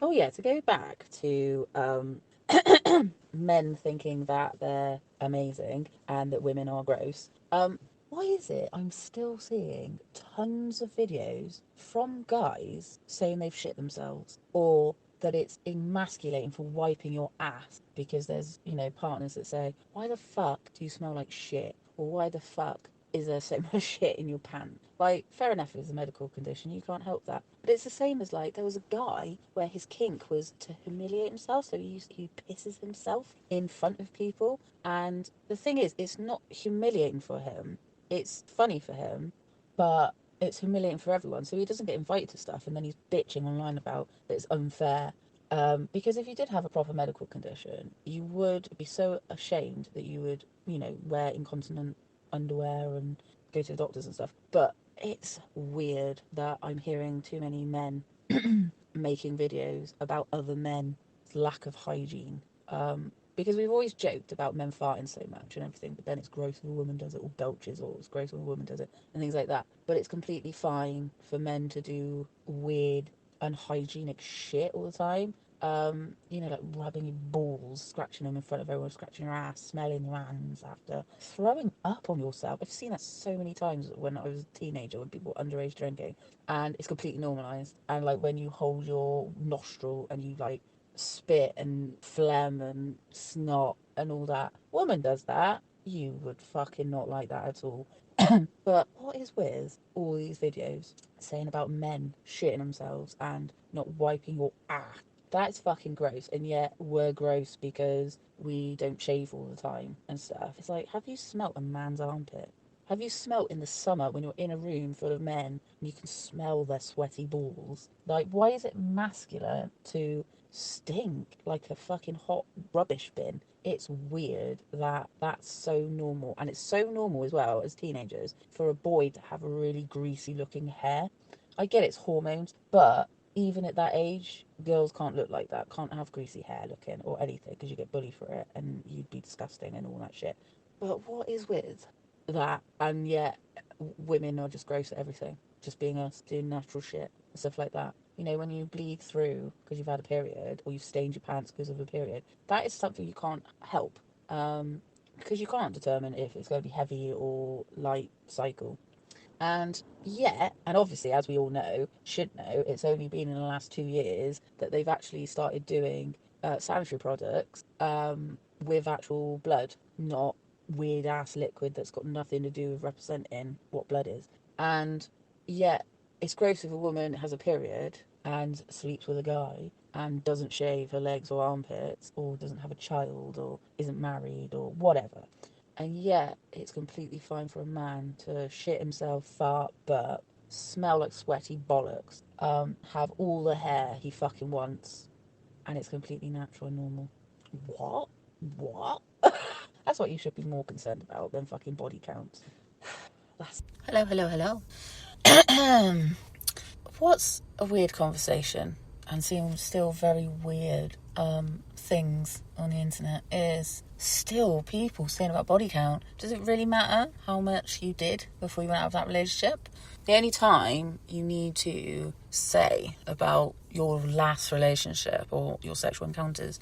Oh yeah, to go back to men thinking that they're amazing and that women are gross. Why is it I'm still seeing tons of videos from guys saying they've shit themselves, or that it's emasculating for wiping your ass, because there's, partners that say, why the fuck do you smell like shit? Or why the fuck is there so much shit in your pants? Like, fair enough, it's a medical condition, you can't help that. But it's the same as, like, there was a guy where his kink was to humiliate himself, so he pisses himself in front of people. And the thing is, it's not humiliating for him, it's funny for him, but it's humiliating for everyone. So he doesn't get invited to stuff, and then he's bitching online about that it's unfair. Because if you did have a proper medical condition, you would be so ashamed that you would, wear incontinent underwear and go to the doctors and stuff. But it's weird that I'm hearing too many men making videos about other men's lack of hygiene. Because we've always joked about men farting so much and everything, but then it's gross if a woman does it, or belches, or it's gross when a woman does it, and things like that. But it's completely fine for men to do weird, unhygienic shit all the time. Like rubbing your balls, scratching them in front of everyone, scratching your ass, smelling your hands after, throwing up on yourself. I've seen that so many times when I was a teenager, when people were underage drinking, and it's completely normalised. And like when you hold your nostril and you like spit and phlegm and snot and all that. Woman does that, you would fucking not like that at all. But what is with all these videos saying about men shitting themselves and not wiping your ass? That's fucking gross. And yet we're gross because we don't shave all the time and stuff. It's like, have you smelt a man's armpit? Have you smelt in the summer when you're in a room full of men and you can smell their sweaty balls? Like, why is it masculine to stink like a fucking hot rubbish bin? It's weird that that's so normal. And it's so normal as well as teenagers for a boy to have a really greasy looking hair. I get it's hormones, but even at that age, girls can't look like that, can't have greasy hair looking or anything, because you get bullied for it and you'd be disgusting and all that shit. But what is with that? And yet women are just gross at everything, just being us, doing natural shit and stuff like that. When you bleed through because you've had a period, or you've stained your pants because of a period, that is something you can't help, because you can't determine if it's going to be heavy or light cycle. And yeah, and obviously, as we all know, should know, it's only been in the last 2 years that they've actually started doing sanitary products with actual blood, not weird ass liquid that's got nothing to do with representing what blood is. And yet, it's gross if a woman has a period and sleeps with a guy and doesn't shave her legs or armpits, or doesn't have a child, or isn't married, or whatever. And yet, it's completely fine for a man to shit himself, fart, burp, smell like sweaty bollocks, have all the hair he fucking wants, and it's completely natural and normal. What? What? That's what you should be more concerned about than fucking body counts. That's... Hello, hello, hello. What's a weird conversation and seeing still very weird things on the internet is still people saying about body count. Does it really matter how much you did before you went out of that relationship? The only time you need to say about your last relationship or your sexual encounters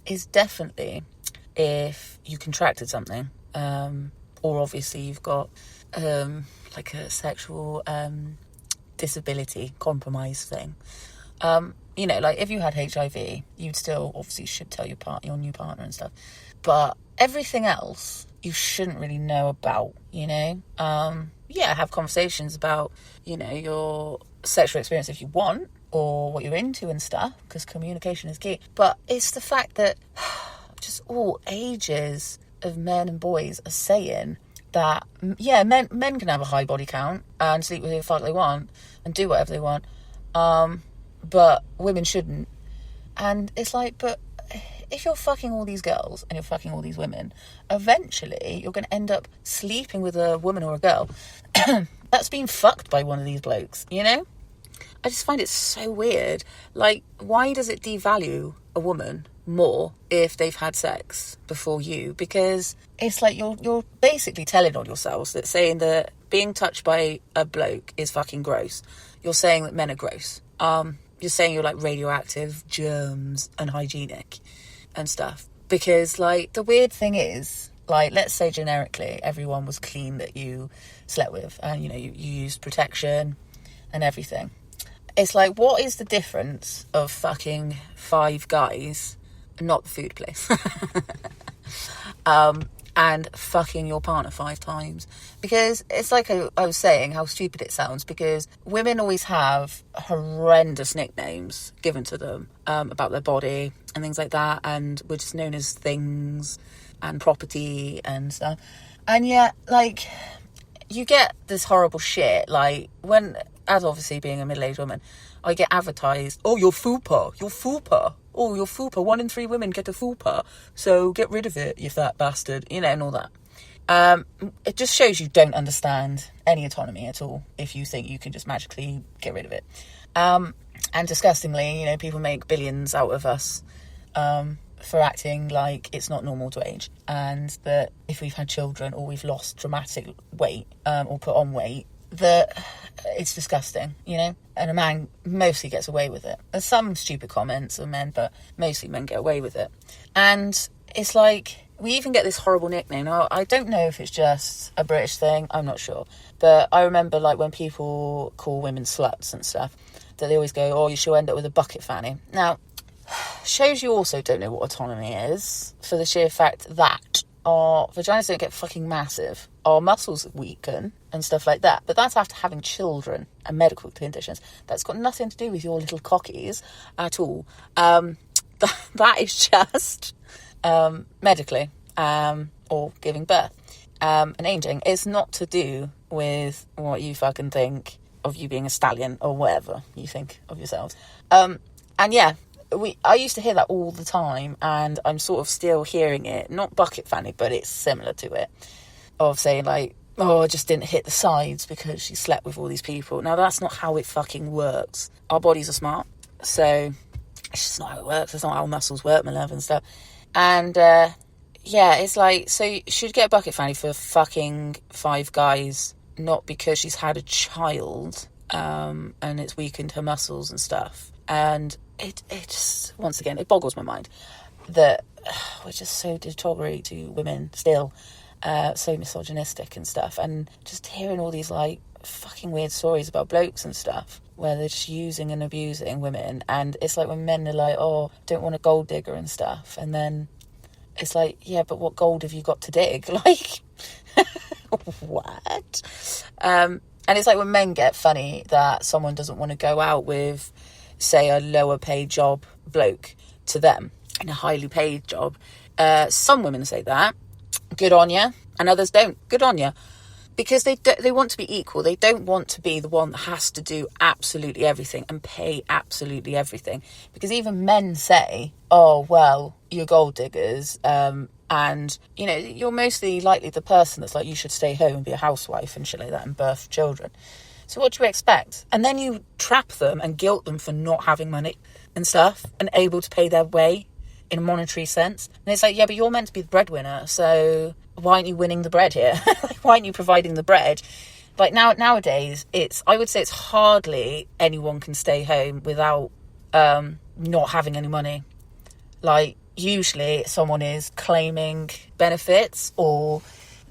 is definitely if you contracted something, or obviously you've got like a sexual disability compromise thing. Like if you had HIV, you'd still obviously should tell your new partner and stuff. But everything else you shouldn't really know about, have conversations about, your sexual experience if you want, or what you're into and stuff, because communication is key. But it's the fact that just all ages of men and boys are saying that, men can have a high body count and sleep with who the fuck they want and do whatever they want, but women shouldn't. And it's like, but if you're fucking all these girls and you're fucking all these women, eventually you're going to end up sleeping with a woman or a girl that's been fucked by one of these blokes, I just find it so weird. Like, why does it devalue a woman more if they've had sex before you? Because it's like you're basically telling on yourselves, that saying that being touched by a bloke is fucking gross. You're saying that men are gross. you're saying you're like radioactive, germs, unhygienic and stuff. Because like the weird thing is, like, let's say generically everyone was clean that you slept with, and you know you used protection and everything. It's like, what is the difference of fucking 5 guys, not the food place, and fucking your partner 5 times? Because it's like I was saying, how stupid it sounds, because women always have horrendous nicknames given to them about their body and things like that, and we're just known as things and property and stuff. And yet, like, you get this horrible shit, like, when, as obviously being a middle-aged woman, I get advertised, oh, you're fupa, oh, you're fupa, 1 in 3 women get a fupa, so get rid of it, you fat bastard, you know, and all that. It just shows you don't understand any autonomy at all if you think you can just magically get rid of it. And disgustingly, you know, people make billions out of us for acting like it's not normal to age, and that if we've had children or we've lost dramatic weight or put on weight, that it's disgusting, you know. And a man mostly gets away with it. There's some stupid comments of men, but mostly men get away with it. And it's like, we even get this horrible nickname. Now, I don't know if it's just a British thing, I'm not sure, but I remember, like, when people call women sluts and stuff, that they always go, oh, she'll end up with a bucket fanny. Now, shows you also don't know what autonomy is, for the sheer fact that our vaginas don't get fucking massive, our muscles weaken and stuff like that, but that's after having children and medical conditions. That's got nothing to do with your little cockies at all. That is just medically or giving birth and aging. It's not to do with what you fucking think of you being a stallion or whatever you think of yourselves. And yeah, I used to hear that all the time, and I'm sort of still hearing it, not bucket fanny, but it's similar to it, of saying like, oh, I just didn't hit the sides because she slept with all these people. Now, that's not how it fucking works. Our bodies are smart, so it's just not how it works. It's not how muscles work, my love, and stuff. And yeah, it's like, so she'd get a bucket fanny for fucking 5 guys, not because she's had a child and it's weakened her muscles and stuff. And it just, once again, it boggles my mind that we're just so derogatory to women still, so misogynistic and stuff. And just hearing all these like fucking weird stories about blokes and stuff where they're just using and abusing women. And it's like when men are like, oh, don't want a gold digger and stuff, and then it's like, yeah, but what gold have you got to dig? Like, what? And it's like when men get funny that someone doesn't want to go out with, say, a lower paid job bloke to them in a highly paid job. Some women say that, good on you, and others don't, good on you, because they want to be equal. They don't want to be the one that has to do absolutely everything and pay absolutely everything, because even men say, oh, well, you're gold diggers, and you know, you're mostly likely the person that's like, you should stay home and be a housewife and shit like that and birth children. So what do you expect? And then you trap them and guilt them for not having money and stuff and able to pay their way in a monetary sense. And it's like, yeah, but you're meant to be the breadwinner, so why aren't you winning the bread here? Why aren't you providing the bread? Like nowadays, I would say it's hardly anyone can stay home without not having any money. Like, usually someone is claiming benefits, or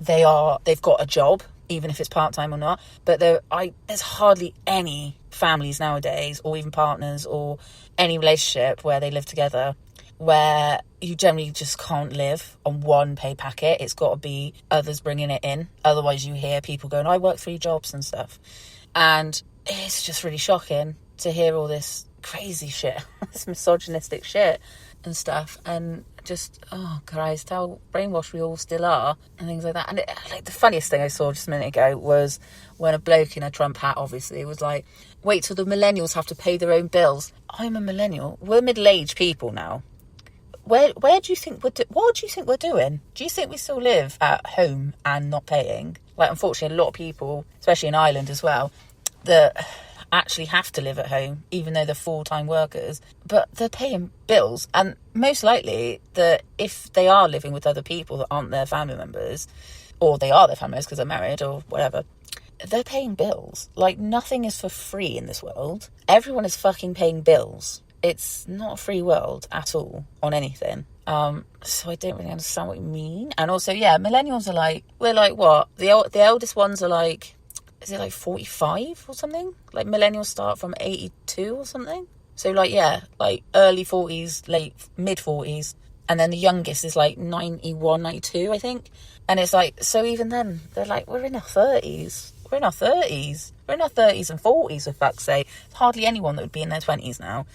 they've got a job, even if it's part-time or not. But there's hardly any families nowadays, or even partners, or any relationship where they live together, where you generally just can't live on one pay packet. It's got to be others bringing it in. Otherwise you hear people going, I work 3 jobs and stuff. And it's just really shocking to hear all this crazy shit, this misogynistic shit and stuff. And just, oh Christ, how brainwashed we all still are and things like that. And like the funniest thing I saw just a minute ago was when a bloke in a Trump hat obviously was like, wait till the millennials have to pay their own bills. I'm a millennial. We're middle-aged people now. Where do you think what do you think we're doing? Do you think we still live at home and not paying? Like, unfortunately, a lot of people, especially in Ireland as well, that actually have to live at home, even though they're full-time workers, but they're paying bills. And most likely that if they are living with other people that aren't their family members, or they are their family members because they're married or whatever, they're paying bills. Like, nothing is for free in this world. Everyone is fucking paying bills. It's not a free world at all on anything. So I don't really understand what you mean. And also, yeah, millennials are like, we're like what? The eldest ones are like, is it like 45 or something? Like, millennials start from 82 or something. So like, yeah, like early 40s, late mid 40s. And then the youngest is like 91, 92, I think. And it's like, so even then, they're like, we're in our 30s. We're in our 30s. We're in our 30s and 40s, for fuck's sake. There's hardly anyone that would be in their 20s now.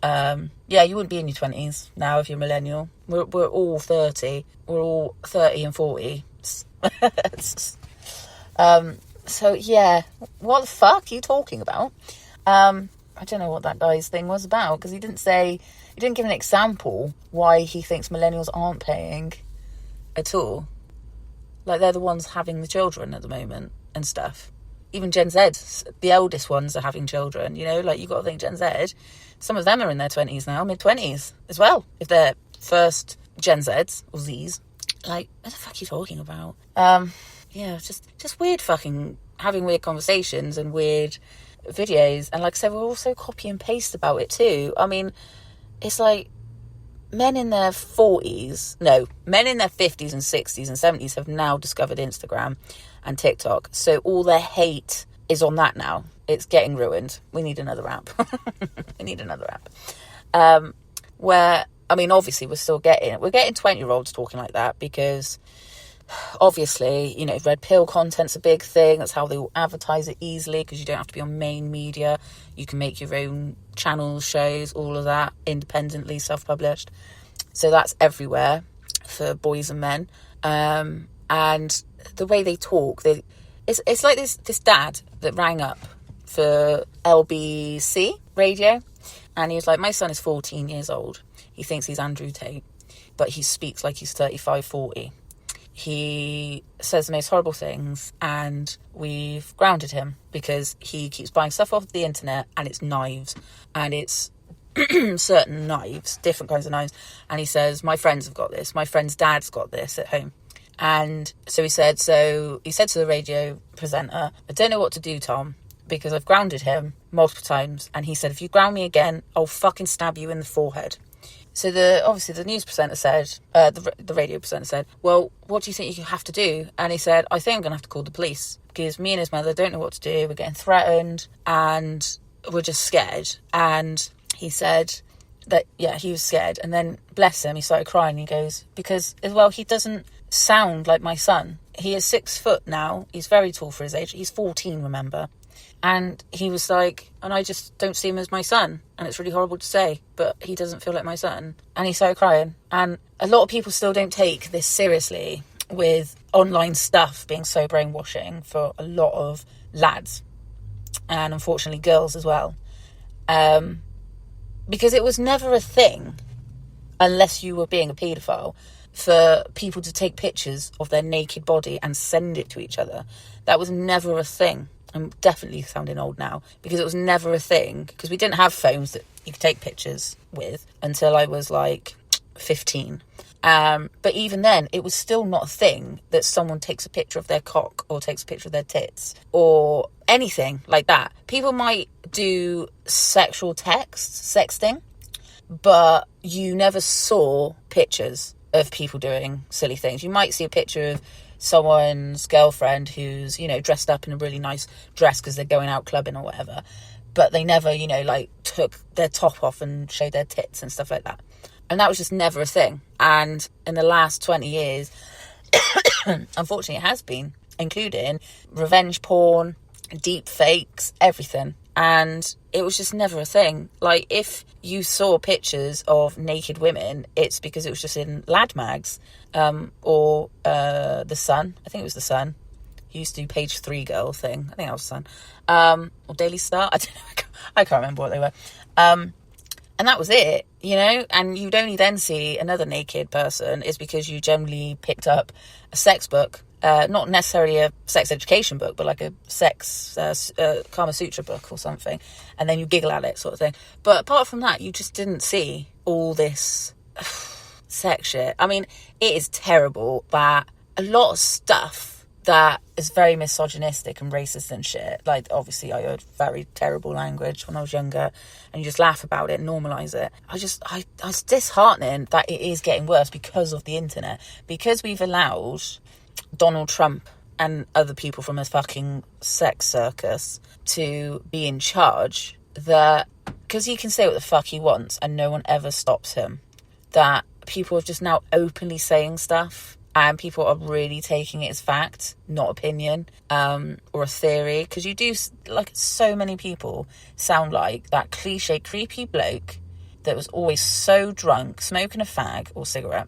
Yeah, you wouldn't be in your 20s now if you're a millennial. We're all 30. We're all 30 and 40. So, yeah. What the fuck are you talking about? I don't know what that guy's thing was about, because he didn't give an example why he thinks millennials aren't paying at all. Like, they're the ones having the children at the moment and stuff. Even Gen Z, the eldest ones are having children, you know? Like, you got to think Gen Z, some of them are in their 20s now, mid-20s as well, if they're first Gen Zs or Zs. Like, what the fuck are you talking about? Yeah, just weird fucking having weird conversations and weird videos. And like I said, we're also copy and paste about it too. I mean, it's like men in their 50s and 60s and 70s have now discovered Instagram and TikTok. So all their hate is on that now. It's getting ruined. We need another app. Where, I mean, obviously we're getting 20-year-olds talking like that, because obviously, you know, red pill content's a big thing. That's how they will advertise it easily, because you don't have to be on main media. You can make your own channels, shows, all of that independently, self-published. So that's everywhere for boys and men. And the way they talk, it's like this dad that rang up for LBC radio, and he was like, my son is 14 years old. He thinks he's Andrew Tate, but he speaks like he's 35, 40. He says the most horrible things, and we've grounded him because he keeps buying stuff off the internet, and it's knives, and it's certain knives, different kinds of knives. And he says, my friends have got this, my friend's dad's got this at home. And so he said to the radio presenter, I don't know what to do, Tom, because I've grounded him multiple times. And he said, if you ground me again, I'll fucking stab you in the forehead. So the news presenter said, the radio presenter said, well, what do you think you have to do? And he said, I think I'm going to have to call the police, because me and his mother don't know what to do. We're getting threatened and we're just scared. And he said that, yeah, he was scared. And then, bless him, he started crying. He goes, because, as well, he doesn't sound like my son. He is 6 foot now. He's very tall for his age. He's 14, remember? And he was like, and I just don't see him as my son. And it's really horrible to say, but he doesn't feel like my son. And he started crying. And a lot of people still don't take this seriously, with online stuff being so brainwashing for a lot of lads. And unfortunately girls as well. Because it was never a thing, unless you were being a paedophile, for people to take pictures of their naked body and send it to each other. That was never a thing. I'm definitely sounding old now, because it was never a thing, because we didn't have phones that you could take pictures with until I was like 15. But even then, it was still not a thing that someone takes a picture of their cock or takes a picture of their tits or anything like that. People might do sexual sexting, but you never saw pictures of people doing silly things. You might see a picture of someone's girlfriend who's, you know, dressed up in a really nice dress because they're going out clubbing or whatever, but they never, you know, like took their top off and showed their tits and stuff like that. And that was just never a thing. And in the last 20 years, unfortunately it has been, including revenge porn, deep fakes, everything. And it was just never a thing. Like, if you saw pictures of naked women, it's because it was just in lad mags, or The Sun. I think it was The Sun. He used to do Page 3 Girl thing. I think that was The Sun. Or Daily Star. I don't know. I can't remember what they were. And that was it, you know. And you'd only then see another naked person is because you generally picked up a sex book. Not necessarily a sex education book, but like a sex Kama Sutra book or something, and then you giggle at it, sort of thing. But apart from that, you just didn't see all this sex shit. I mean, it is terrible that a lot of stuff that is very misogynistic and racist and shit. Like, obviously, I heard very terrible language when I was younger, and you just laugh about it and normalise it. It's disheartening that it is getting worse because of the internet. Because we've allowed Donald Trump and other people from a fucking sex circus to be in charge, that because he can say what the fuck he wants and no one ever stops him, that people are just now openly saying stuff, and people are really taking it as fact, not opinion, or a theory. Because you do, like, so many people sound like that cliche creepy bloke that was always so drunk, smoking a fag or cigarette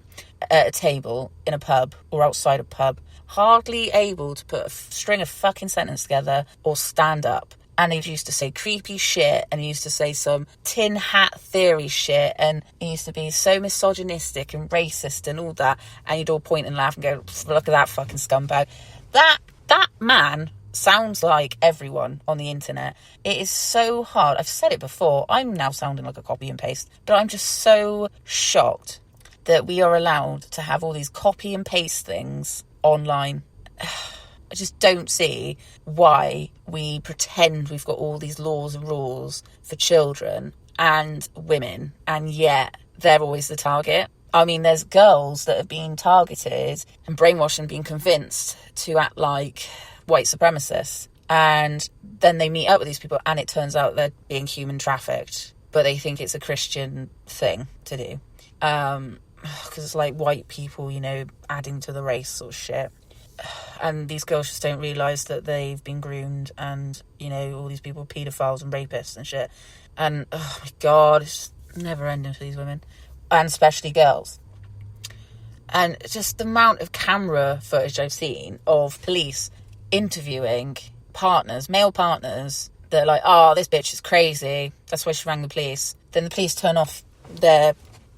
at a table in a pub or outside a pub, hardly able to put a string of fucking sentence together or stand up. And he used to say creepy shit, and he used to say some tin hat theory shit, and he used to be so misogynistic and racist and all that, and you'd all point and laugh and go, look at that fucking scumbag. That man sounds like everyone on the internet. It is so hard. I've said it before. I'm now sounding like a copy and paste, but I'm just so shocked that we are allowed to have all these copy and paste things online. I just don't see why we pretend we've got all these laws and rules for children and women, and yet they're always the target. I mean, there's girls that have been targeted and brainwashed and been convinced to act like white supremacists, and then they meet up with these people and it turns out they're being human trafficked, but they think it's a Christian thing to do. Because it's like white people, you know, adding to the race sort of shit. And these girls just don't realise that they've been groomed, and, you know, all these people are paedophiles and rapists and shit. And, oh my God, it's never ending for these women. And especially girls. And just the amount of camera footage I've seen of police interviewing partners, male partners, that are like, oh, this bitch is crazy, that's why she rang the police. Then the police turn off their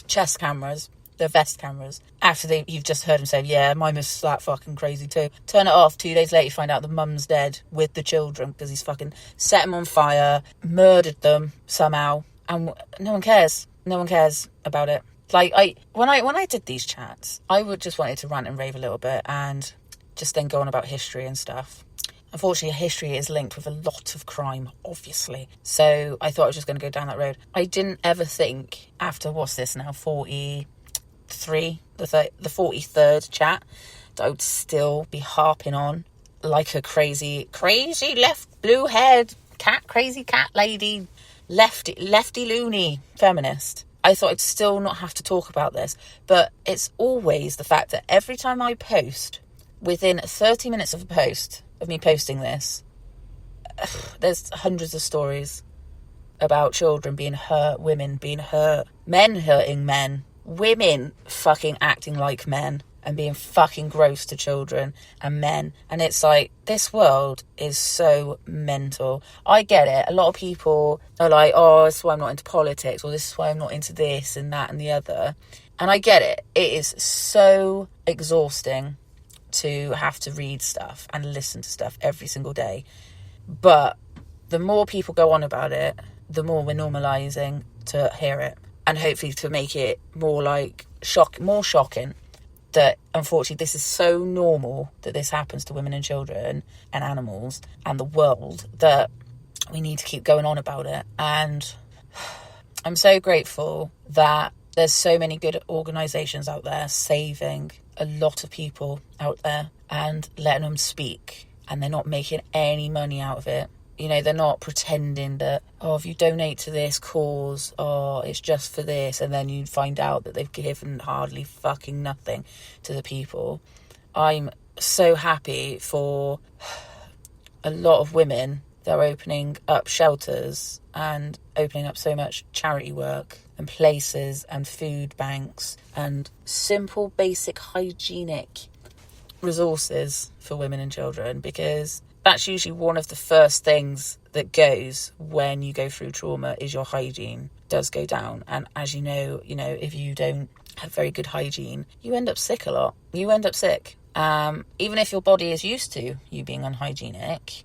chest cameras, their vest cameras, after you've just heard him say, yeah, my miss is that fucking crazy too. Turn it off. 2 days later, you find out the mum's dead with the children because he's fucking set them on fire, murdered them somehow, and no one cares. No one cares about it. Like, when I did these chats, I would just wanted to rant and rave a little bit and just then go on about history and stuff. Unfortunately, history is linked with a lot of crime, obviously. So I thought I was just going to go down that road. I didn't ever think, after, what's this now, 43, the 43rd chat, that I would still be harping on like a crazy left blue-haired crazy cat lady, lefty loony feminist. I thought I'd still not have to talk about this, but it's always the fact that every time I post, within 30 minutes of a post, of me posting this, there's hundreds of stories about children being hurt, women being hurt, men hurting men, women fucking acting like men and being fucking gross to children and men. And it's like, this world is so mental. I get it. A lot of people are like, oh, this is why I'm not into politics, or this is why I'm not into this and that and the other. And I get it. It is so exhausting to have to read stuff and listen to stuff every single day. But the more people go on about it, the more we're normalising to hear it. And hopefully to make it more like more shocking that unfortunately this is so normal that this happens to women and children and animals and the world that we need to keep going on about it. And I'm so grateful that there's so many good organisations out there saving a lot of people out there and letting them speak, and they're not making any money out of it. You know, they're not pretending that, oh, if you donate to this cause, oh, it's just for this, and then you find out that they've given hardly fucking nothing to the people. I'm so happy for a lot of women that are opening up shelters and opening up so much charity work and places and food banks and simple, basic, hygienic resources for women and children, because that's usually one of the first things that goes when you go through trauma, is your hygiene does go down. And as you know, if you don't have very good hygiene, you end up sick a lot. You end up sick. Even if your body is used to you being unhygienic,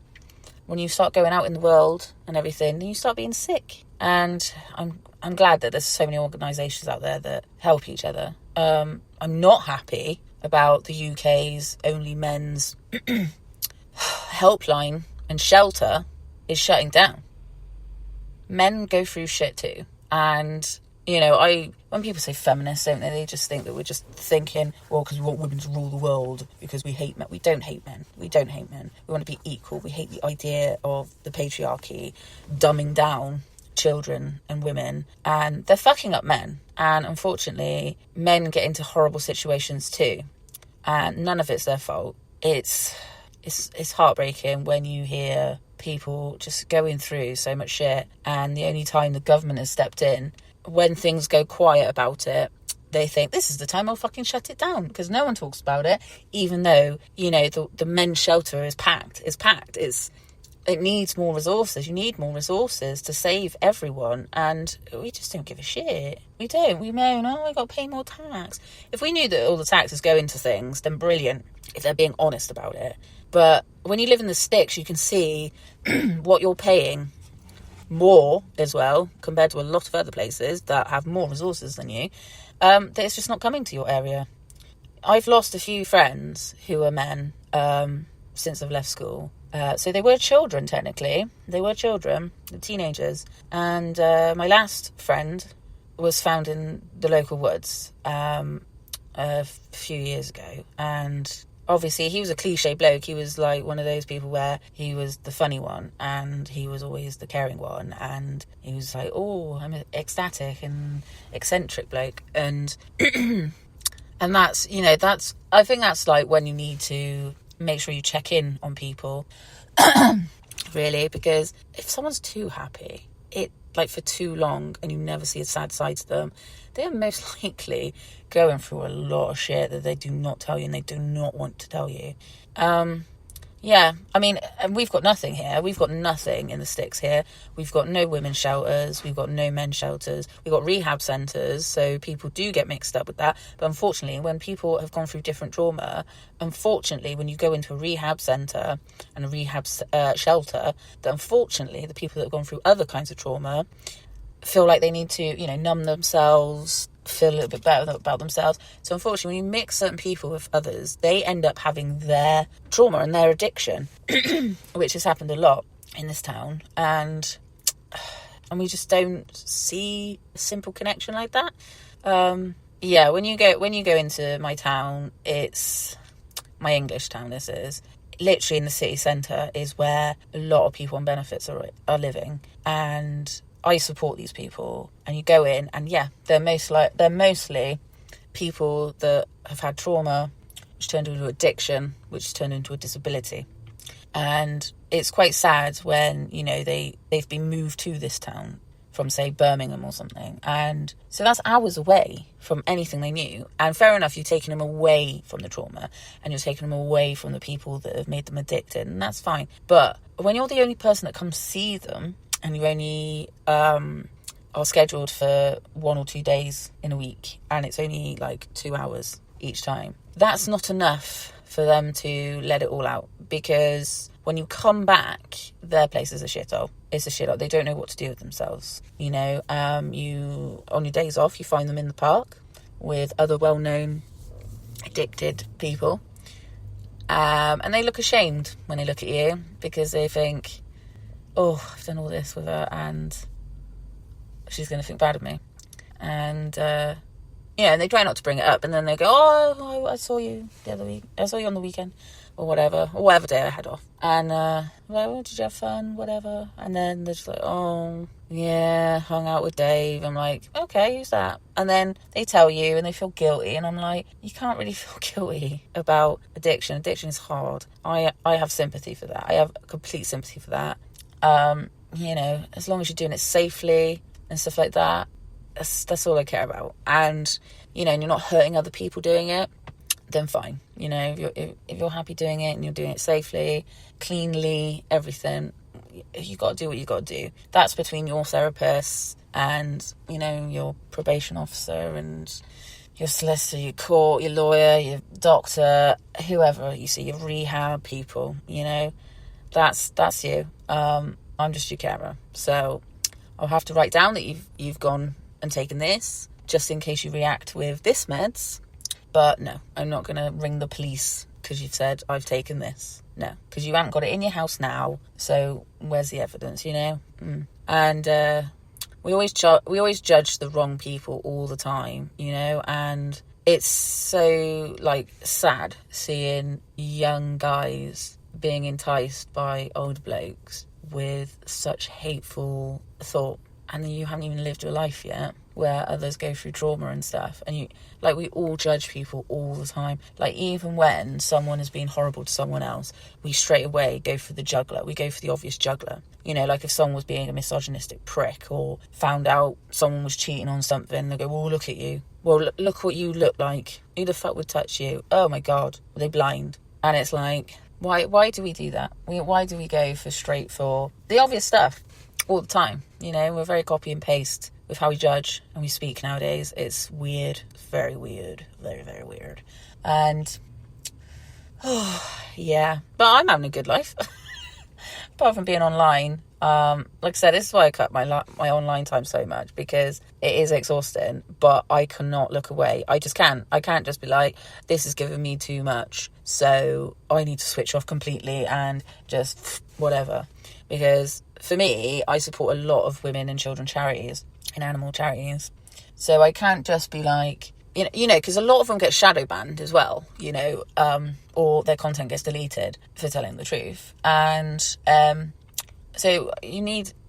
when you start going out in the world and everything, then you start being sick. And I'm glad that there's so many organisations out there that help each other. I'm not happy about the UK's only men's helpline and shelter is shutting down. Men go through shit too. And, you know, when people say feminists, don't they just think that we're just thinking, well, because we want women to rule the world, because we hate men. We don't hate men. We don't hate men. We want to be equal. We hate the idea of the patriarchy dumbing down children and women, and they're fucking up men. And unfortunately, men get into horrible situations too, and none of it's their fault. It's heartbreaking when you hear people just going through so much shit, and the only time the government has stepped in, when things go quiet about it, they think this is the time I'll fucking shut it down, because no one talks about it, even though, you know, the men's shelter is packed. It needs more resources. You need more resources to save everyone, and we just don't give a shit. We don't. We moan, oh, we got to pay more tax. If we knew that all the taxes go into things, then brilliant, if they're being honest about it. But when you live in the sticks, you can see what you're paying more as well, compared to a lot of other places that have more resources than you, that it's just not coming to your area. I've lost a few friends who are men since I've left school. So they were children, technically. They were children, teenagers. And my last friend was found in the local woods a few years ago. And obviously he was a cliche bloke. He was like one of those people where he was the funny one and he was always the caring one. And he was like, oh, I'm an ecstatic and eccentric bloke. And and that's, you know, I think that's like when you need to make sure you check in on people, really, because if someone's too happy, like for too long, and you never see a sad side to them, they're most likely going through a lot of shit that they do not tell you, and they do not want to tell you. Yeah, I mean, and we've got nothing here. We've got nothing in the sticks here. We've got no women's shelters. We've got no men's shelters. We've got rehab centres, so people do get mixed up with that. But unfortunately, when people have gone through different trauma, unfortunately, when you go into a rehab centre and a rehab shelter, that unfortunately, the people that have gone through other kinds of trauma feel like they need to, you know, numb themselves, feel a little bit better about themselves. So unfortunately, when you mix certain people with others, they end up having their trauma and their addiction, which has happened a lot in this town, and we just don't see a simple connection like that. Yeah, when you go into my town, it's my English town. This is literally in the city centre, is where a lot of people on benefits are living, and I support these people. And you go in, and yeah, they're mostly people that have had trauma, which turned into addiction, which turned into a disability. And it's quite sad when, you know, they've been moved to this town from, say, Birmingham or something. And so that's hours away from anything they knew. And fair enough, you're taking them away from the trauma, and you're taking them away from the people that have made them addicted, and that's fine. But when you're the only person that comes see them, and you only are scheduled for 1 or 2 days in a week, and it's only like 2 hours each time, that's not enough for them to let it all out. Because when you come back, their place is a shithole. It's a shithole. They don't know what to do with themselves. You know, you on your days off, you find them in the park with other well-known addicted people, and they look ashamed when they look at you, because they think, oh, I've done all this with her and she's going to think bad of me. And, yeah, and they try not to bring it up. And then they go, oh, I saw you the other week. I saw you on the weekend or whatever day I had off. And, like, oh, did you have fun? Whatever. And then they're just like, oh, yeah, hung out with Dave. I'm like, okay, who's that? And then they tell you and they feel guilty. And I'm like, you can't really feel guilty about addiction. Addiction is hard. I have sympathy for that. I have complete sympathy for that. You know, as long as you're doing it safely and stuff like that, that's all I care about. And, you know, and you're not hurting other people doing it, then fine. You know, if you're happy doing it and you're doing it safely, cleanly, everything, you got to do what you got to do. That's between your therapist and, you know, your probation officer and your solicitor, your court, your lawyer, your doctor, whoever you see, your rehab people, you know. That's you. I'm just your carer. So I'll have to write down that you've gone and taken this, just in case you react with this meds. But no, I'm not going to ring the police because you've said I've taken this. No, because you haven't got it in your house now. So where's the evidence, you know? And we always judge the wrong people all the time, you know? And it's so, like, sad seeing young guys being enticed by old blokes with such hateful thought. And then you haven't even lived your life yet, where others go through trauma and stuff. And we all judge people all the time. Like, even when someone has been horrible to someone else, we straight away go for the juggler. We go for the obvious juggler. You know, like if someone was being a misogynistic prick or found out someone was cheating on something, they go, well, look at you. Well, look what you look like. Who the fuck would touch you? Oh my God, are they blind? And it's like, why do we do that? Why do we go for the obvious stuff all the time? You know, we're very copy and paste with how we judge and we speak nowadays. It's weird. It's very weird. Very, very weird. And, yeah. But I'm having a good life. Apart from being online. Like I said, this is why I cut my online time so much, because it is exhausting, but I cannot look away. I just can't. I can't just be like, this is giving me too much, so I need to switch off completely and just whatever. Because for me, I support a lot of women and children charities and animal charities. So I can't just be like, you know, because a lot of them get shadow banned as well, you know, or their content gets deleted for telling the truth. And so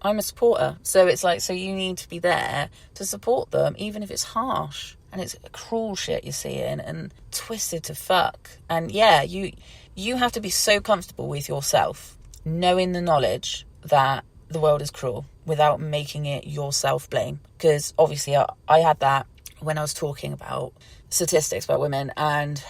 I'm a supporter. So it's like, so you need to be there to support them, even if it's harsh and it's cruel shit you're seeing and twisted to fuck. And yeah, you have to be so comfortable with yourself, knowing the knowledge that the world is cruel without making it your self-blame. Because obviously I had that when I was talking about statistics about women, and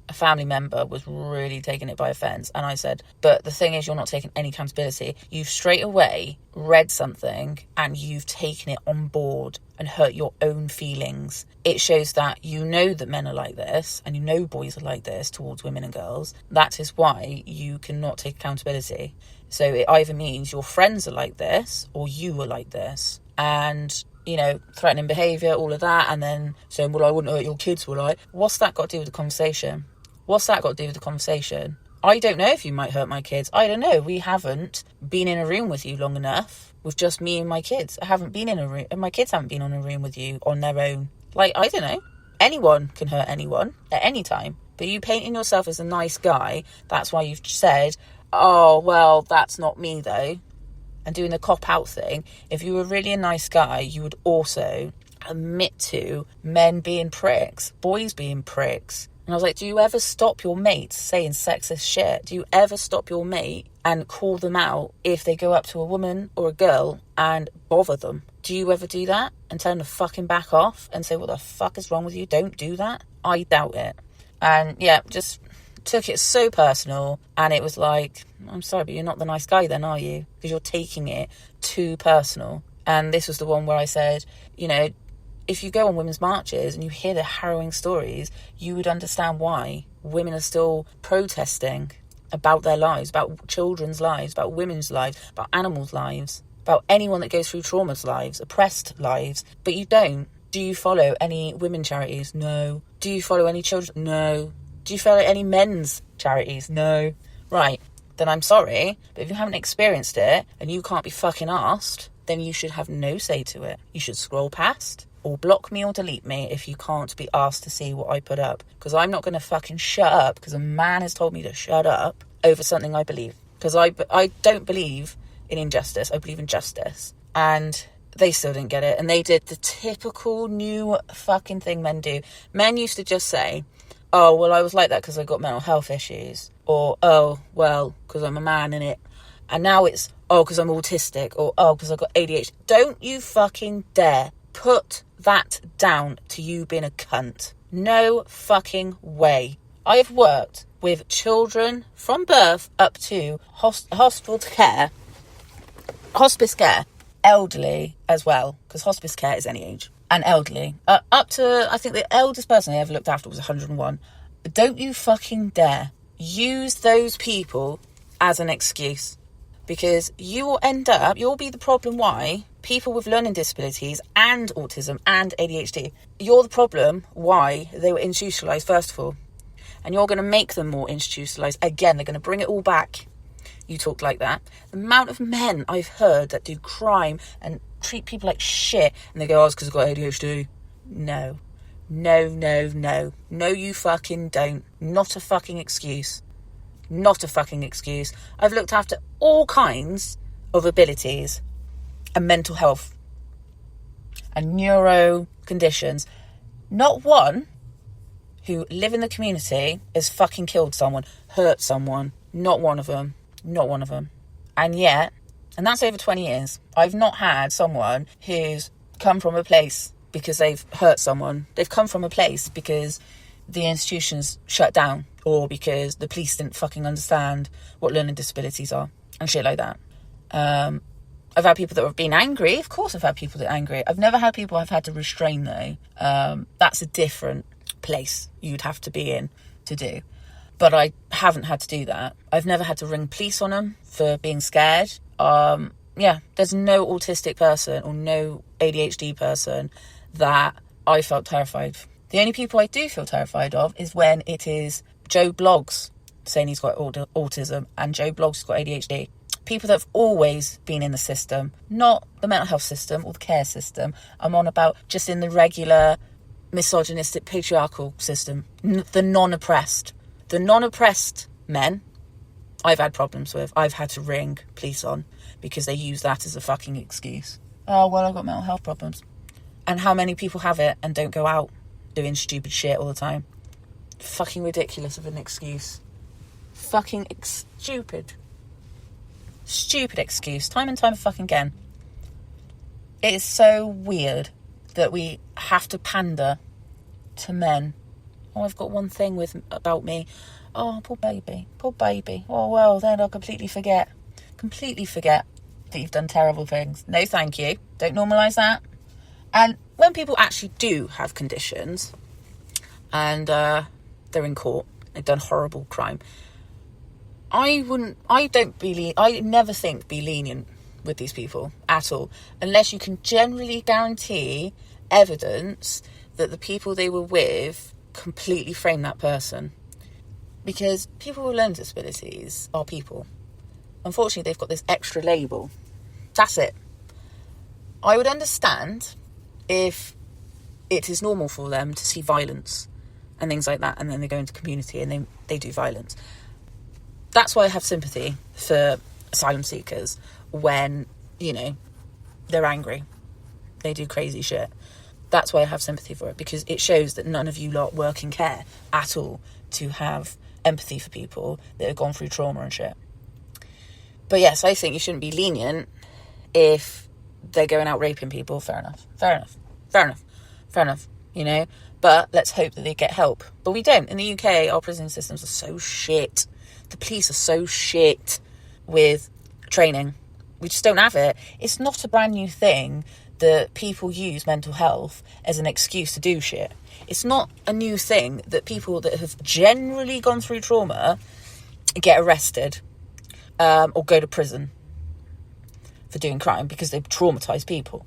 a family member was really taking it by offence. And I said, but the thing is, you're not taking any accountability. You've straight away read something and you've taken it on board and hurt your own feelings. It shows that you know that men are like this and you know boys are like this towards women and girls. That is why you cannot take accountability. So it either means your friends are like this or you are like this. And, you know, threatening behaviour, all of that, and then saying, well, I wouldn't hurt your kids, would I? What's that got to do with the conversation? What's that got to do with the conversation? I don't know if you might hurt my kids. I don't know. We haven't been in a room with you long enough with just me and my kids. I haven't been in a room, and my kids haven't been in a room with you on their own. Like, I don't know. Anyone can hurt anyone at any time. But you painting yourself as a nice guy, that's why you've said, oh, well, that's not me, though. And doing the cop-out thing. If you were really a nice guy, you would also admit to men being pricks, boys being pricks. And I was like, do you ever stop your mates saying sexist shit? Do you ever stop your mate and call them out if they go up to a woman or a girl and bother them? Do you ever do that and tell them to fucking back off and say, what the fuck is wrong with you? Don't do that. I doubt it. And yeah, just took it so personal. And it was like, I'm sorry, but you're not the nice guy then, are you? Because you're taking it too personal. And this was the one where I said, you know, if you go on women's marches and you hear the harrowing stories, you would understand why women are still protesting about their lives, about children's lives, about women's lives, about animals' lives, about anyone that goes through trauma's lives, oppressed lives. But you don't. Do you follow any women charities? No. Do you follow any children? No. Do you follow any men's charities? No. Right. Then I'm sorry, but if you haven't experienced it and you can't be fucking asked, then you should have no say to it. You should scroll past or block me or delete me if you can't be asked to see what I put up. Because I'm not going to fucking shut up because a man has told me to shut up over something I believe. Because I don't believe in injustice. I believe in justice. And they still didn't get it. And they did the typical new fucking thing men do. Men used to just say, oh, well, I was like that because I got mental health issues. Or, oh, well, because I'm a man, innit? And now it's, oh, because I'm autistic. Or, oh, because I've got ADHD. Don't you fucking dare put that down to you being a cunt. No fucking way. I have worked with children from birth up to hospice care, elderly as well, because hospice care is any age, and elderly. Up to, I think the eldest person I ever looked after was 101. But don't you fucking dare use those people as an excuse, because you will end up, you'll be the problem why people with learning disabilities and autism and ADHD. You're the problem why they were institutionalised, first of all. And you're going to make them more institutionalised. Again, they're going to bring it all back. You talk like that. The amount of men I've heard that do crime and treat people like shit, and they go, oh, it's because I've got ADHD. No. No, you fucking don't. Not a fucking excuse. Not a fucking excuse. I've looked after all kinds of abilities and mental health and neuro conditions. Not one who live in the community has fucking killed someone, hurt someone. Not one of them. Not one of them. And yet, and that's over 20 years, I've not had someone who's come from a place because they've hurt someone. They've come from a place because the institution's shut down, or because the police didn't fucking understand what learning disabilities are and shit like that. I've had people that have been angry. Of course I've had people that are angry. I've never had people I've had to restrain, though. That's a different place you'd have to be in to do. But I haven't had to do that. I've never had to ring police on them for being scared. There's no autistic person or no ADHD person that I felt terrified. The only people I do feel terrified of is when it is Joe Bloggs saying he's got autism and Joe Bloggs has got ADHD. People that have always been in the system, not the mental health system or the care system. I'm on about just in the regular misogynistic patriarchal system. The non-oppressed. The non-oppressed men I've had problems with. I've had to ring police on because they use that as a fucking excuse. Oh, well, I've got mental health problems. And how many people have it and don't go out doing stupid shit all the time? Fucking ridiculous of an excuse. Fucking stupid. Stupid excuse. Time and time fucking again. It is so weird that we have to pander to men. Oh, I've got one thing about me. Oh, poor baby. Poor baby. Oh, well, then I'll completely forget that you've done terrible things. No, thank you. Don't normalise that. And when people actually do have conditions and they're in court, they've done horrible crime, I never think be lenient with these people at all, unless you can generally guarantee evidence that the people they were with completely frame that person. Because people with learning disabilities are people. Unfortunately, they've got this extra label. That's it. I would understand if it is normal for them to see violence and things like that, and then they go into community and they do violence. That's why I have sympathy for asylum seekers when, they're angry. They do crazy shit. That's why I have sympathy for it, because it shows that none of you lot work in care at all to have empathy for people that have gone through trauma and shit. But yes, I think you shouldn't be lenient if they're going out raping people. Fair enough. But let's hope that they get help. But we don't. In the UK, our prison systems are so shit. The police are so shit with training. We just don't have it. It's not a brand new thing that people use mental health as an excuse to do shit. It's not a new thing that people that have generally gone through trauma get arrested or go to prison for doing crime because they've traumatised people.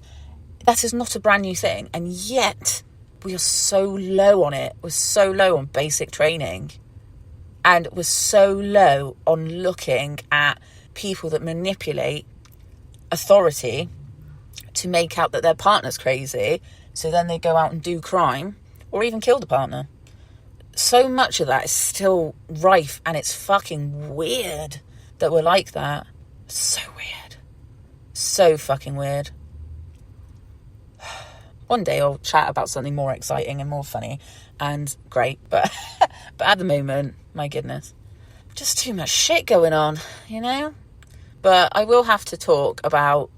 That is not a brand new thing. And yet we are so low on it. We're so low on basic training. And we're so low on looking at people that manipulate authority to make out that their partner's crazy, so then they go out and do crime or even kill the partner. So much of that is still rife, and it's fucking weird that we're like that. So weird. So fucking weird. One day I'll chat about something more exciting and more funny and great, but at the moment, my goodness, just too much shit going on, But I will have to talk about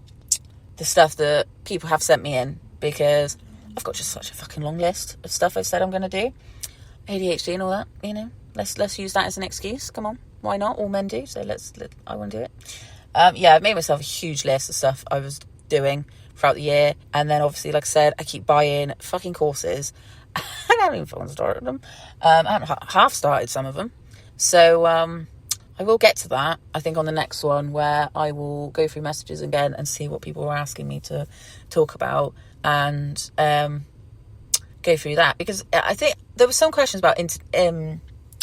the stuff that people have sent me in, because I've got just such a fucking long list of stuff I've said I'm going to do. ADHD and all that, Let's use that as an excuse. Come on, why not? All men do, so I want to do it. I made myself a huge list of stuff I was doing throughout the year, and then obviously, like I said, I keep buying fucking courses. I haven't even fucking started them. I haven't half started some of them. So I will get to that, I think, on the next one, where I will go through messages again and see what people are asking me to talk about, and go through that, because I think there were some questions about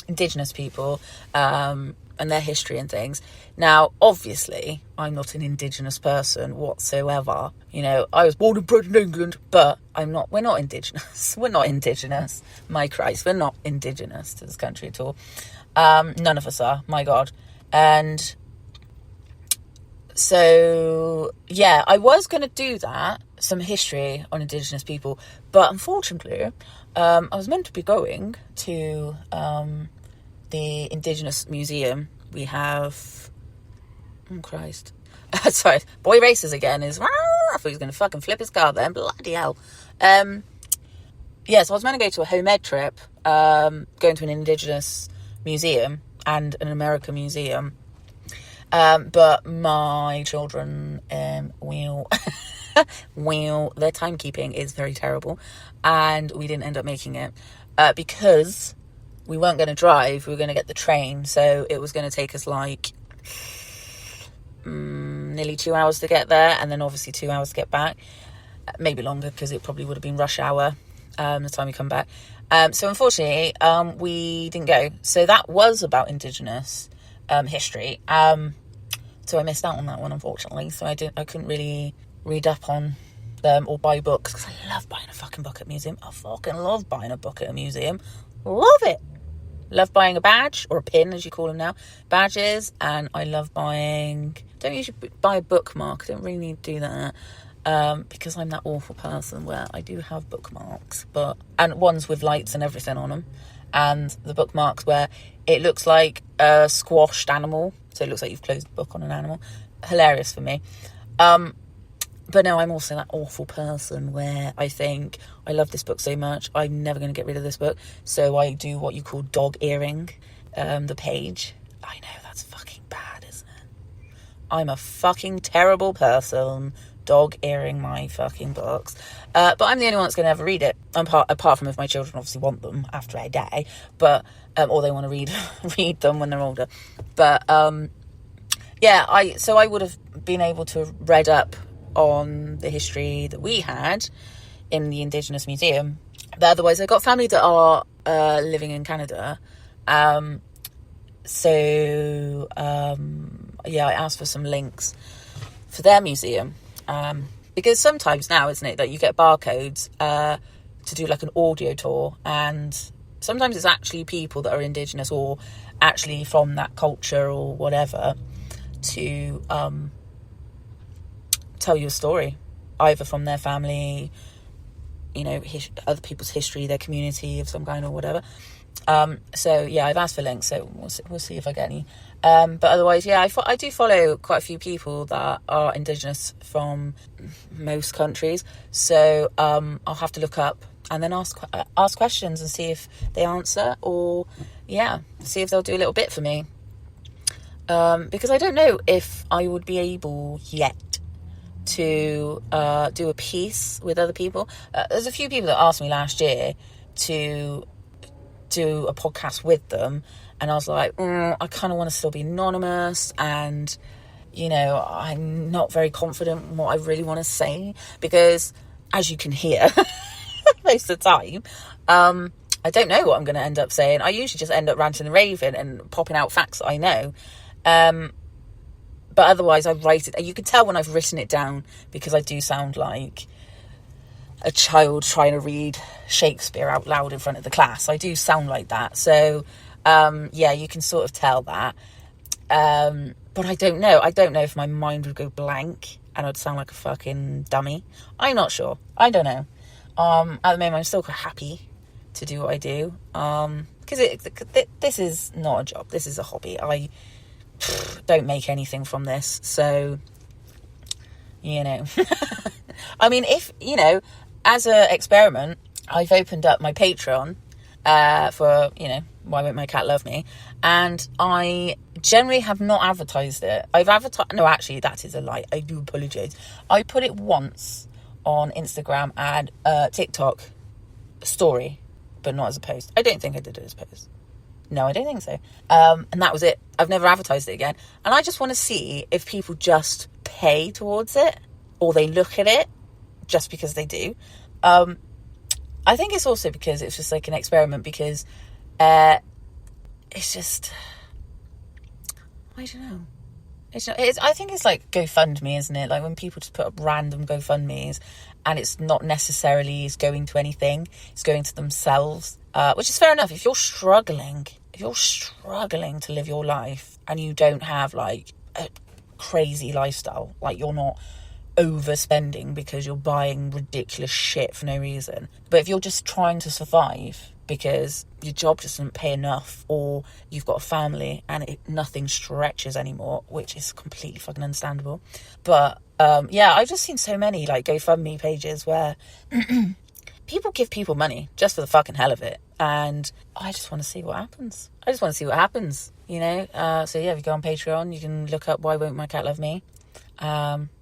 Indigenous people and their history and things. Now, obviously, I'm not an Indigenous person whatsoever. You know, I was born and bred in England, but we're not Indigenous. We're not Indigenous. My Christ, we're not Indigenous to this country at all. None of us are, my God. And so, yeah, I was going to do that, some history on Indigenous people, but unfortunately, I was meant to be going to the Indigenous Museum. We have, oh Christ, sorry, boy races again is, I thought he was going to fucking flip his car then, bloody hell. So I was meant to go to a home ed trip, going to an Indigenous museum and an American museum, but my children their timekeeping is very terrible, and we didn't end up making it because we weren't going to drive. We were going to get the train, so it was going to take us like nearly 2 hours to get there, and then obviously 2 hours to get back, maybe longer, because it probably would have been rush hour the time we come back. So unfortunately, we didn't go. So that was about Indigenous history. So I missed out on that one, unfortunately. So I couldn't really read up on them or buy books, because I love buying a fucking book at a museum. I fucking love buying a book at a museum. Love it. Love buying a badge, or a pin as you call them now, badges. And I love buying, don't usually buy a bookmark. I don't really need to do that. Because I'm that awful person where I do have bookmarks, and ones with lights and everything on them, and the bookmarks where it looks like a squashed animal, so it looks like you've closed the book on an animal. Hilarious for me. But no, I'm also that awful person where I think, I love this book so much, I'm never going to get rid of this book, so I do what you call dog earring the page. I know, that's fucking bad, isn't it? I'm a fucking terrible person, dog earring my fucking books, but I'm the only one that's going to ever read it, apart from if my children obviously want them after I die, but or they want to read them when they're older. But yeah, I would have been able to have read up on the history that we had in the Indigenous Museum, but otherwise I got family that are living in Canada, so yeah, I asked for some links for their museum. Because sometimes now, isn't it, that you get barcodes to do like an audio tour, and sometimes it's actually people that are Indigenous or actually from that culture or whatever to tell you a story, either from their family, you know, other people's history, their community of some kind or whatever. So yeah, I've asked for links, so we'll see if I get any. But otherwise, yeah, I do follow quite a few people that are Indigenous from most countries. So I'll have to look up and then ask questions and see if they answer, or yeah, see if they'll do a little bit for me. Because I don't know if I would be able yet to do a piece with other people. There's a few people that asked me last year to do a podcast with them, and I was like, I kind of want to still be anonymous, and you know, I'm not very confident in what I really want to say, because as you can hear most of the time, I don't know what I'm going to end up saying. I usually just end up ranting and raving and popping out facts that I know, but otherwise I write it. You can tell when I've written it down, because I do sound like a child trying to read Shakespeare out loud in front of the class. I do sound like that. So, yeah, you can sort of tell that. But I don't know. I don't know if my mind would go blank and I'd sound like a fucking dummy. I'm not sure. I don't know. At the moment, I'm still quite happy to do what I do. Because this is not a job. This is a hobby. I don't make anything from this. So, you know. I mean, if, you know, as an experiment, I've opened up my Patreon for, you know, Why Won't My Cat Love Me? And I generally have not advertised it. I've advertised... No, actually, that is a lie. I do apologise. I put it once on Instagram and TikTok story, but not as a post. I don't think I did it as a post. No, I don't think so. And that was it. I've never advertised it again. And I just want to see if people just pay towards it or they look at it just because they do. I think it's also because it's just like an experiment, because it's just, I don't know. I think it's like GoFundMe, isn't it? Like when people just put up random GoFundMes and it's not necessarily going to anything, it's going to themselves, which is fair enough. If you're struggling to live your life and you don't have like a crazy lifestyle, like you're not overspending because you're buying ridiculous shit for no reason, but if you're just trying to survive because your job just doesn't pay enough, or you've got a family and nothing stretches anymore, which is completely fucking understandable. But yeah, I've just seen so many like GoFundMe pages where people give people money just for the fucking hell of it, and I just want to see what happens. You know. So yeah, if you go on Patreon, you can look up Why Won't My Cat Love Me.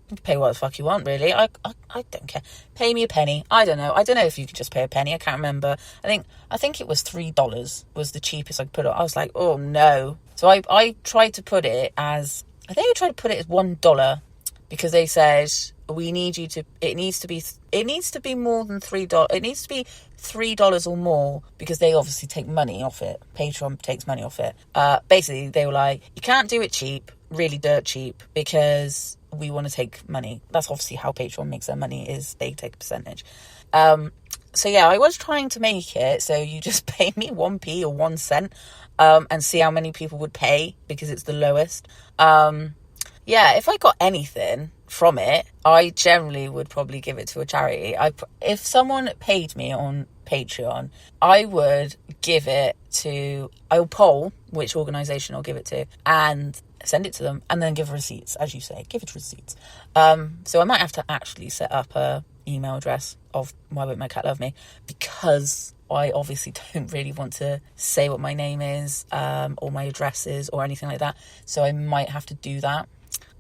You can pay what the fuck you want, really. I don't care. Pay me a penny. I don't know if you could just pay a penny. I can't remember. I think it was $3 was the cheapest I could put it. I was like, oh no. So I tried to put it as, $1, because they said it needs to be more than $3. It needs to be $3 or more, because they obviously take money off it. Patreon takes money off it. Basically they were like, you can't do it cheap, really dirt cheap, because we want to take money. That's obviously how Patreon makes their money, is they take a percentage. So yeah, I was trying to make it so you just pay me 1p or 1 cent, and see how many people would pay, because it's the lowest. Yeah, if I got anything from it, I generally would probably give it to a charity. If someone paid me on Patreon, I would give it to, I'll poll which organisation I'll give it to and send it to them, and then give receipts, as you say, give it receipts. So I might have to actually set up a email address of Why Won't My Cat Love Me, because I obviously don't really want to say what my name is, or my address is, or anything like that. So I might have to do that.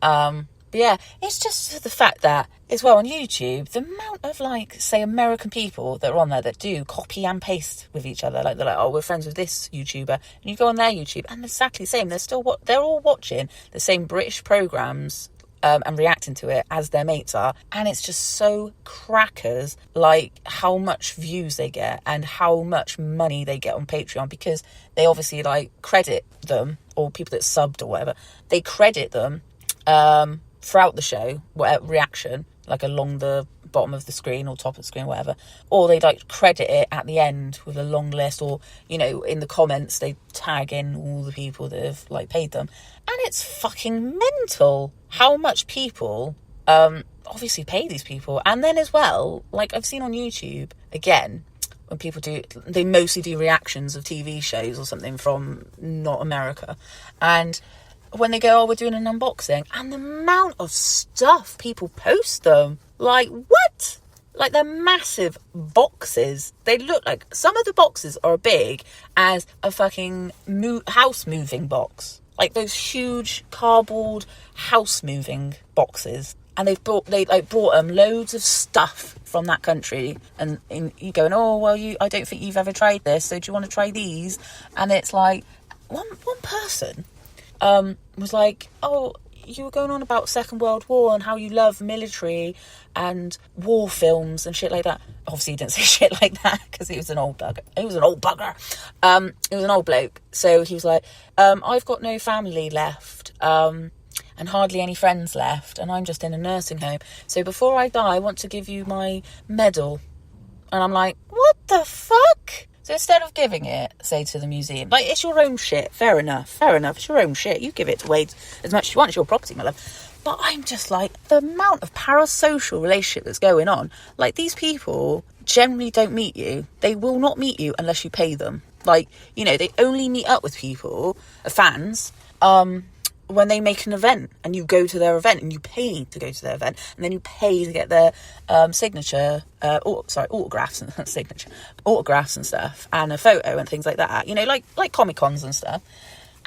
But yeah, it's just the fact that, as well, on YouTube, the amount of, like, say, American people that are on there that do copy and paste with each other. Like, they're like, oh, we're friends with this YouTuber. And you go on their YouTube, and exactly the same. They're all watching the same British programmes, and reacting to it as their mates are. And it's just so crackers, like, how much views they get and how much money they get on Patreon, because they obviously, like, credit them, or people that subbed or whatever, they credit them throughout the show, whatever reaction, like along the bottom of the screen or top of the screen, whatever, or they like credit it at the end with a long list, or, you know, in the comments they tag in all the people that have like paid them. And it's fucking mental how much people obviously pay these people. And then as well, like I've seen on YouTube, again, when people they mostly do reactions of TV shows or something from not America, and when they go, oh, we're doing an unboxing, and the amount of stuff people post them, like, what? Like, they're massive boxes. They look like, some of the boxes are big as a fucking house moving box. Like, those huge cardboard house moving boxes. And they brought them loads of stuff from that country, and you going, oh, well, I don't think you've ever tried this, so do you want to try these? And it's like, one person was like, oh, you were going on about Second World War and how you love military and war films and shit like that. Obviously he didn't say shit like that, because he was an old bugger. He was an old bloke. So he was like, I've got no family left, and hardly any friends left, and I'm just in a nursing home. So before I die, I want to give you my medal. And I'm like, what the fuck? So instead of giving it, say, to the museum, like, it's your own shit, fair enough, it's your own shit, you give it away as much as you want, it's your property, my love. But I'm just like, the amount of parasocial relationship that's going on, like, these people generally don't meet you, they will not meet you unless you pay them. Like, you know, they only meet up with people, fans, when they make an event, and you go to their event and you pay to go to their event, and then you pay to get their autographs and stuff, and a photo and things like that, you know, like Comic Cons and stuff.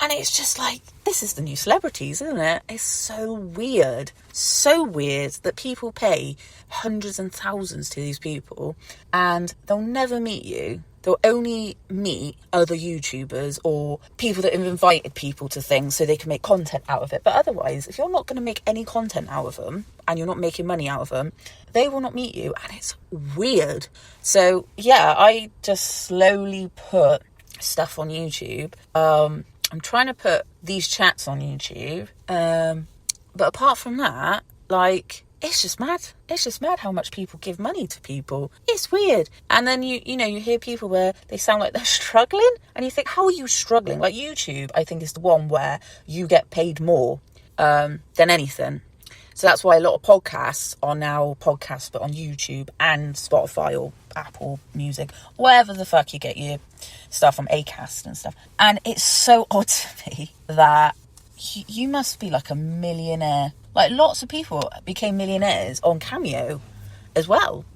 And it's just like, this is the new celebrities, isn't it? It's so weird that people pay hundreds and thousands to these people, and they'll never meet you. they'll only meet other YouTubers or people that have invited people to things so they can make content out of it. But otherwise, if you're not going to make any content out of them and you're not making money out of them, they will not meet you, and it's weird. So yeah, I just slowly put stuff on YouTube. I'm trying to put these chats on YouTube, but apart from that, like, it's just mad. It's just mad how much people give money to people. It's weird. And then you hear people where they sound like they're struggling, and you think, how are you struggling? Like, YouTube, I think, is the one where you get paid more than anything. So that's why a lot of podcasts are now podcasts, but on YouTube and Spotify or Apple Music, wherever the fuck you get your stuff from, Acast and stuff. And it's so odd to me that you must be like a millionaire. Like, lots of people became millionaires on Cameo as well.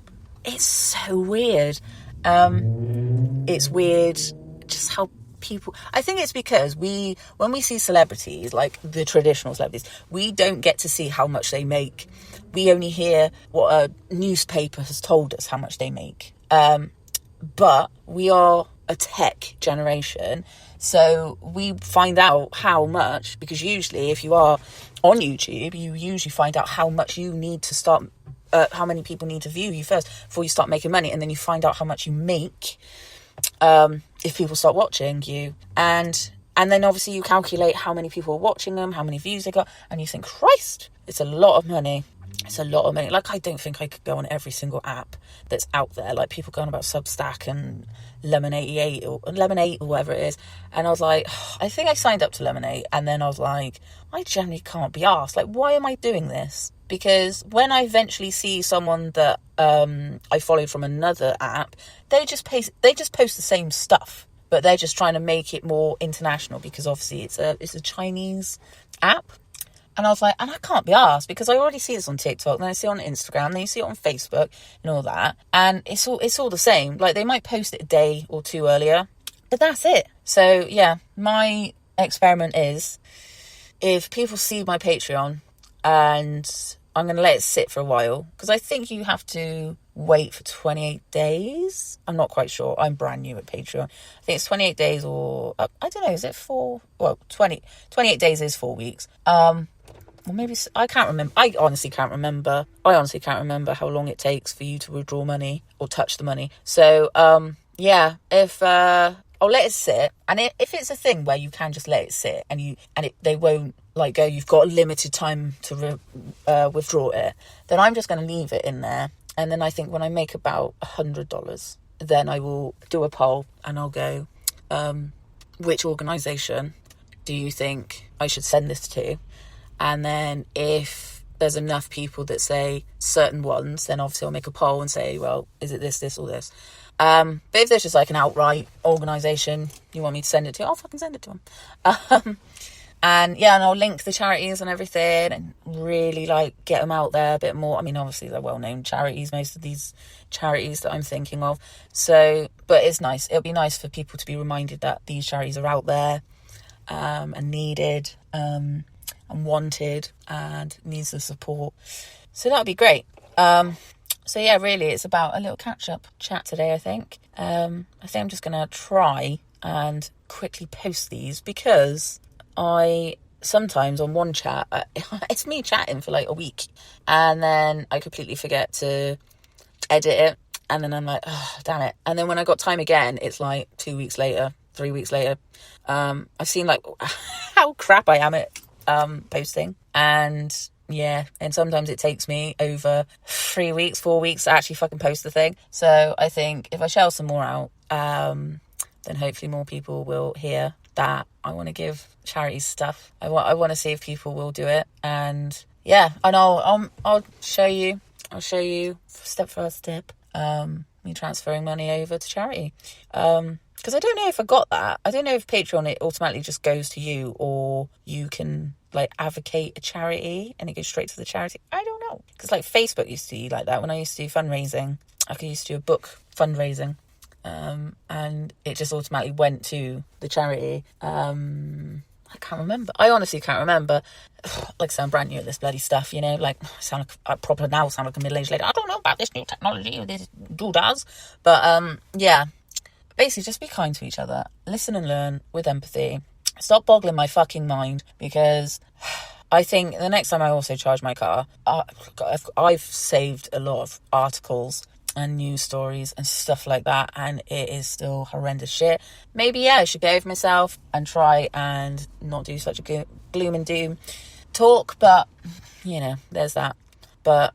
It's so weird. It's weird just how people... I think it's because when we see celebrities, like the traditional celebrities, we don't get to see how much they make. We only hear what a newspaper has told us how much they make. But we are a tech generation, so we find out how much, because usually if you are on YouTube, you usually find out how much you need to start, how many people need to view you first before you start making money, and then you find out how much you make if people start watching you, and then obviously you calculate how many people are watching them, how many views they got, and you think, Christ, it's a lot of money. It's a lot of money. Like, I don't think I could go on every single app that's out there. Like, people going about Substack and Lemon88 or whatever it is. And I was like, I think I signed up to Lemon8, and then I was like, I generally can't be arsed. Like, why am I doing this? Because when I eventually see someone that I followed from another app, they just post the same stuff, but they're just trying to make it more international, because obviously it's a Chinese app. And I was like, and I can't be arsed, because I already see this on TikTok, then I see it on Instagram, then you see it on Facebook and all that. And it's all the same. Like, they might post it a day or two earlier, but that's it. So yeah, my experiment is, if people see my Patreon, and I'm going to let it sit for a while, because I think you have to wait for 28 days. I'm not quite sure. I'm brand new at Patreon. I think it's 28 days, or I don't know, is it 28 days is 4 weeks. Or maybe, I can't remember. I honestly can't remember how long it takes for you to withdraw money or touch the money. So, yeah, if I'll let it sit, and if it's a thing where you can just let it sit, and they won't like go, you've got a limited time to withdraw it, then I'm just going to leave it in there. And then I think when I make about $100, then I will do a poll, and I'll go, which organisation do you think I should send this to? And then if there's enough people that say certain ones, then obviously I'll make a poll and say, well, is it this, or this? But if there's just like an outright organisation you want me to send it to, I'll fucking send it to them. And yeah, and I'll link the charities and everything, and really like get them out there a bit more. I mean, obviously they're well-known charities, most of these charities that I'm thinking of. So, but it's nice. It'll be nice for people to be reminded that these charities are out there, and needed, and wanted, and needs the support. So that'll be great. So yeah, really, it's about a little catch-up chat today, I think. I think I'm just going to try and quickly post these, because I sometimes on one chat, it's me chatting for like a week, and then I completely forget to edit it, and then I'm like, oh, damn it. And then when I got time again, it's like 2 weeks later, 3 weeks later. I've seen like how crap I am at posting, and yeah, and sometimes it takes me over 3 weeks, 4 weeks to actually fucking post the thing. So I think if I shell some more out, then hopefully more people will hear that I want to give charities stuff. I want to see if people will do it, and yeah, and I'll show you step by step me transferring money over to charity, because I don't know if I got that. I don't know if Patreon, it automatically just goes to you, or you can like advocate a charity and it goes straight to the charity. I don't know, because like Facebook used to be like that when I used to do fundraising. I used to do a book fundraising, and it just automatically went to the charity. I can't remember. I honestly can't remember. Like, sound brand new at this bloody stuff, you know, like I sound like a middle-aged lady. I don't know about this new technology or this doodahs, but yeah, basically just be kind to each other. Listen and learn with empathy. Stop boggling my fucking mind, because I think the next time I also charge my car, I've saved a lot of articles and news stories and stuff like that, and it is still horrendous shit. Maybe, I should get over myself and try and not do such a gloom and doom talk, but, there's that. But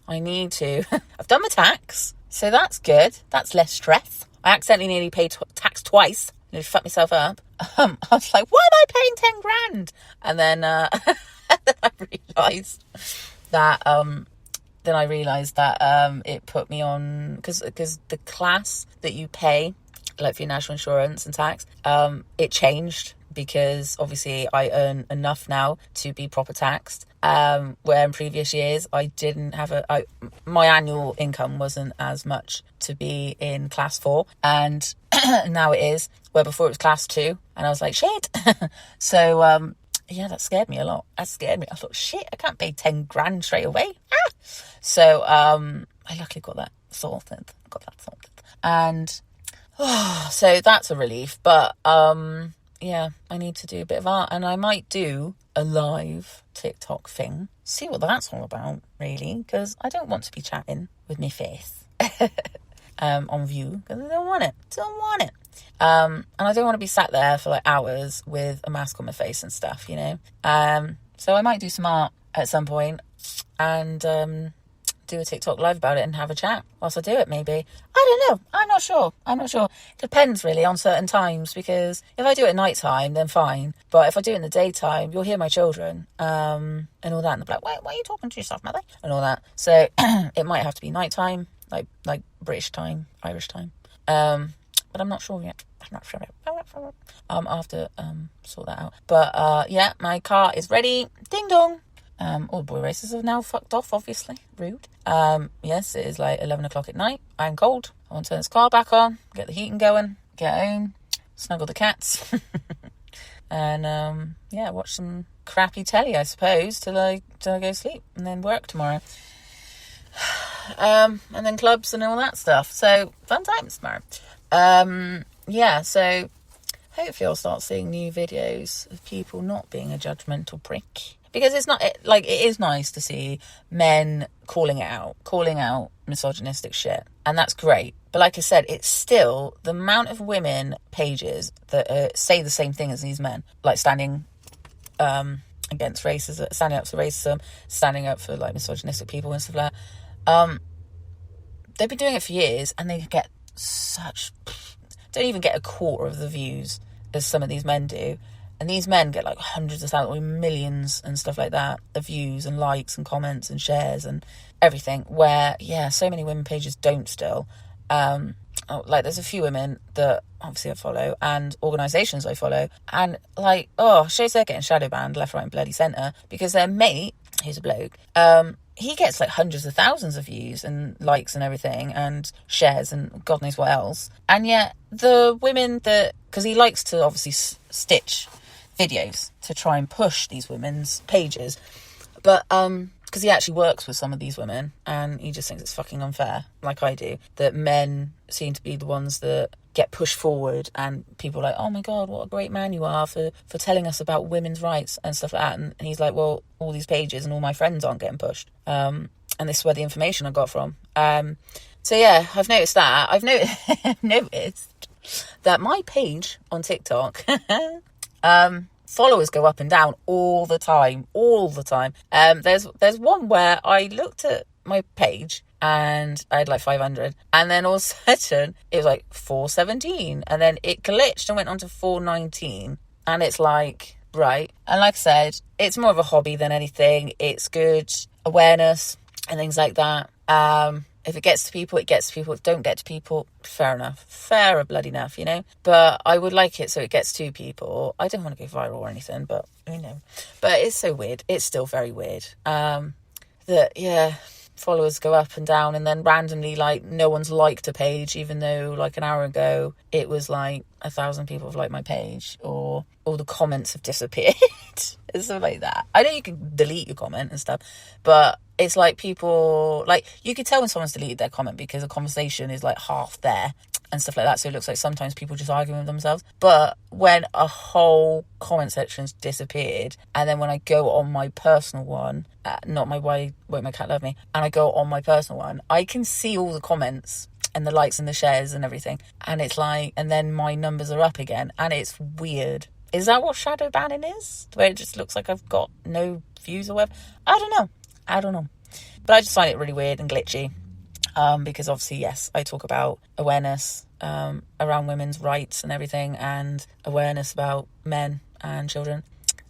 I need to. I've done my tax, so that's good. That's less stress. I accidentally nearly paid tax twice. Nearly fucked myself up. I was like, why am I paying 10 grand? And then, then I realised that, it put me on, because the class that you pay, like for your national insurance and tax, it changed, because obviously I earn enough now to be proper taxed. Where in previous years I didn't have my annual income wasn't as much to be in class 4, and now it is, where before it was class 2, and I was like, shit. So that scared me a lot. I thought, shit, I can't pay 10 grand straight away. So I luckily got that sorted, and so that's a relief. But I need to do a bit of art, and I might do a live TikTok thing. See what that's all about, really, because I don't want to be chatting with my face on view, because I don't want it. And I don't want to be sat there for like hours with a mask on my face and stuff, So I might do some art at some point, and do a TikTok live about it and have a chat whilst I do it, maybe. I don't know. I'm not sure. It depends really on certain times, because if I do it at night time, then fine. But if I do it in the daytime, you'll hear my children and all that. And they'll be like, why are you talking to yourself, mother? And all that. So it might have to be night time, like British time, Irish time. But I'm not sure yet. I'll have to sort that out. But my car is ready. Ding dong. All the boy racers have now fucked off, obviously. Rude. Yes, it is like 11 o'clock at night. I'm cold. I want to turn this car back on, get the heating going, get home, snuggle the cats, and watch some crappy telly, I suppose, till I go sleep, and then work tomorrow. And then clubs and all that stuff. So fun times tomorrow. So hopefully I'll start seeing new videos of people not being a judgmental prick. Because it's not, it is nice to see men calling out misogynistic shit. And that's great. But like I said, it's still the amount of women pages that say the same thing as these men. Like standing against racism, standing up for racism, standing up for like misogynistic people and stuff like that. They've been doing it for years, and they get don't even get a quarter of the views as some of these men do. And these men get like hundreds of thousands or millions and stuff like that of views and likes and comments and shares and everything, where, so many women pages don't still. There's a few women that obviously I follow, and organisations I follow, and shows they're getting shadow banned left, right and bloody centre, because their mate, who's a bloke, he gets like hundreds of thousands of views and likes and everything and shares and God knows what else. And yet the women because he likes to obviously stitch videos to try and push these women's pages, but because he actually works with some of these women, and he just thinks it's fucking unfair, like I do, that men seem to be the ones that get pushed forward, and people are like, oh my God, what a great man you are for telling us about women's rights and stuff like that. And he's like, well, all these pages and all my friends aren't getting pushed, and this is where the information I got from. So yeah, I've noticed that. I've noticed that my page on TikTok followers go up and down all the time. There's one where I looked at my page and I had like 500, and then all of a sudden it was like 417, and then it glitched and went on to 419, and it's like, right. And like I said, it's more of a hobby than anything. It's good awareness and things like that. If it gets to people, it gets to people. If it don't get to people, fair enough. Fair bloody enough, But I would like it so it gets to people. I don't want to go viral or anything, but, But it's so weird. It's still very weird. Followers go up and down, and then randomly, like, no one's liked a page, even though, like, an hour ago, it was, like, 1,000 people have liked my page, or all the comments have disappeared. It's stuff like that. I know you can delete your comment and stuff, but it's like people, like, you could tell when someone's deleted their comment because the conversation is like half there, and stuff like that. So it looks like sometimes people just arguing with themselves. But when a whole comment section's disappeared, and then when I go on my personal one, not my Why Won't My Cat Love Me, and I go on my personal one, I can see all the comments and the likes and the shares and everything. And it's like, and then my numbers are up again, and it's weird. Is that what shadow banning is? Where it just looks like I've got no views or whatever? I don't know. But I just find it really weird and glitchy. Because obviously, yes, I talk about awareness around women's rights and everything, and awareness about men and children,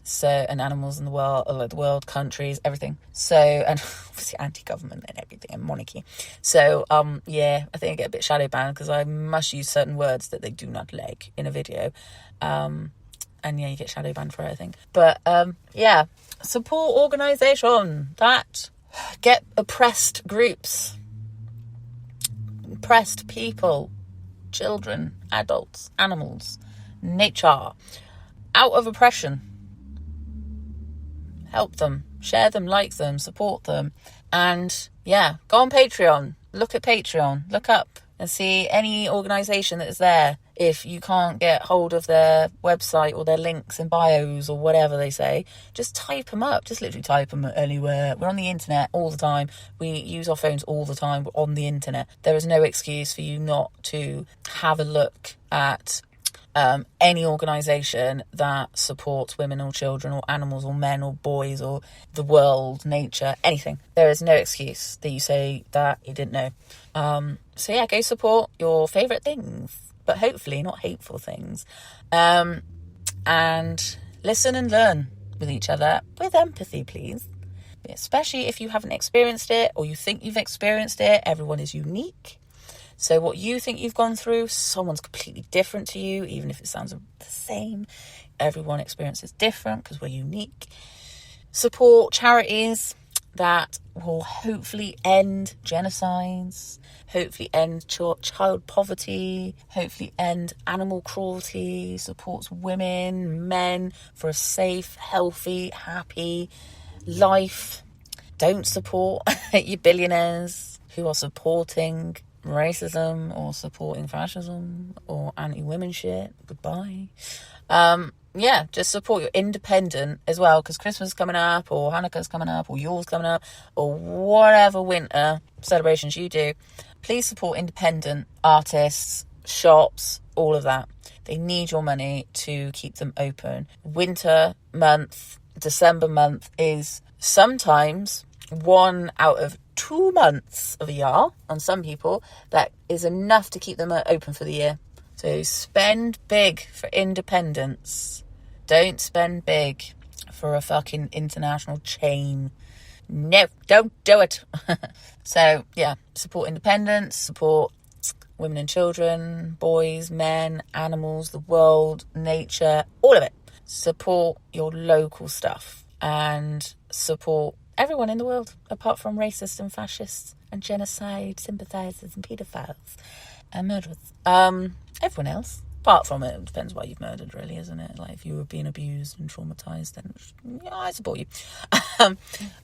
so, and animals in the world, like the world, countries, everything. So, and obviously anti-government and everything, and monarchy. So, yeah, I think I get a bit shadow banned because I must use certain words that they do not like in a video. And yeah, you get shadow banned for it, I think. But yeah, support organisation that get oppressed groups, oppressed people, children, adults, animals, nature out of oppression. Help them, share them, like them, support them. And yeah, go on Patreon, look at Patreon, look up and see any organisation that is there. If you can't get hold of their website or their links and bios or whatever they say, just type them up. Just literally type them anywhere. We're on the internet all the time. We use our phones all the time. We're on the internet. There is no excuse for you not to have a look at any organisation that supports women or children or animals or men or boys or the world, nature, anything. There is no excuse that you say that you didn't know. So yeah, go support your favourite things, but hopefully not hateful things. And listen and learn with each other with empathy, please. Especially if you haven't experienced it or you think you've experienced it. Everyone is unique. So what you think you've gone through, someone's completely different to you, even if it sounds the same. Everyone experiences different because we're unique. Support charities that will hopefully end genocides, hopefully end child poverty, hopefully end animal cruelty, supports women, men for a safe, healthy, happy life. Don't support your billionaires who are supporting racism or supporting fascism or anti-women shit. Goodbye. Yeah, just support your independent as well, because Christmas is coming up, or Hanukkah's coming up, or Yule's coming up, or whatever winter celebrations you do. Please support independent artists, shops, all of that. They need your money to keep them open. Winter month, December month, is sometimes 1 out of 2 months of a year on some people that is enough to keep them open for the year. So spend big for independence. Don't spend big for a fucking international chain. No, don't do it. So yeah, support independence, support women and children, boys, men, animals, the world, nature, all of it. Support your local stuff and support everyone in the world, apart from racists and fascists and genocide sympathisers and paedophiles and murderers. Everyone else, apart from it depends why you've murdered, really, isn't it? Like, if you were being abused and traumatised, then yeah, I support you.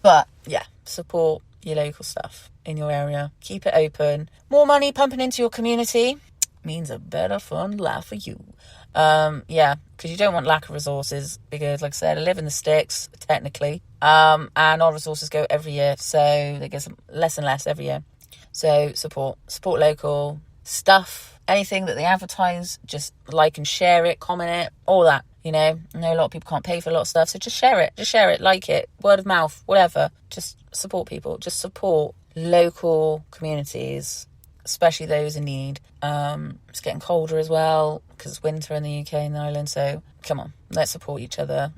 But yeah, support your local stuff in your area. Keep it open. More money pumping into your community means a better fun life for you. Yeah, because you don't want lack of resources, because like I said, I live in the sticks technically, and our resources go every year, so they get less and less every year. So support local stuff, anything that they advertise, just like and share it, comment it, all that. You know, I know a lot of people can't pay for a lot of stuff, so just share it, like it, word of mouth, whatever. Just support people, just support local communities, especially those in need. It's getting colder as well because it's winter in the UK and Ireland, so come on, let's support each other.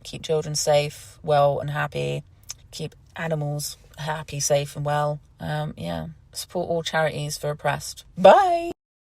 Keep children safe, well and happy. Keep animals happy, safe and well. Yeah, support all charities for oppressed. Bye.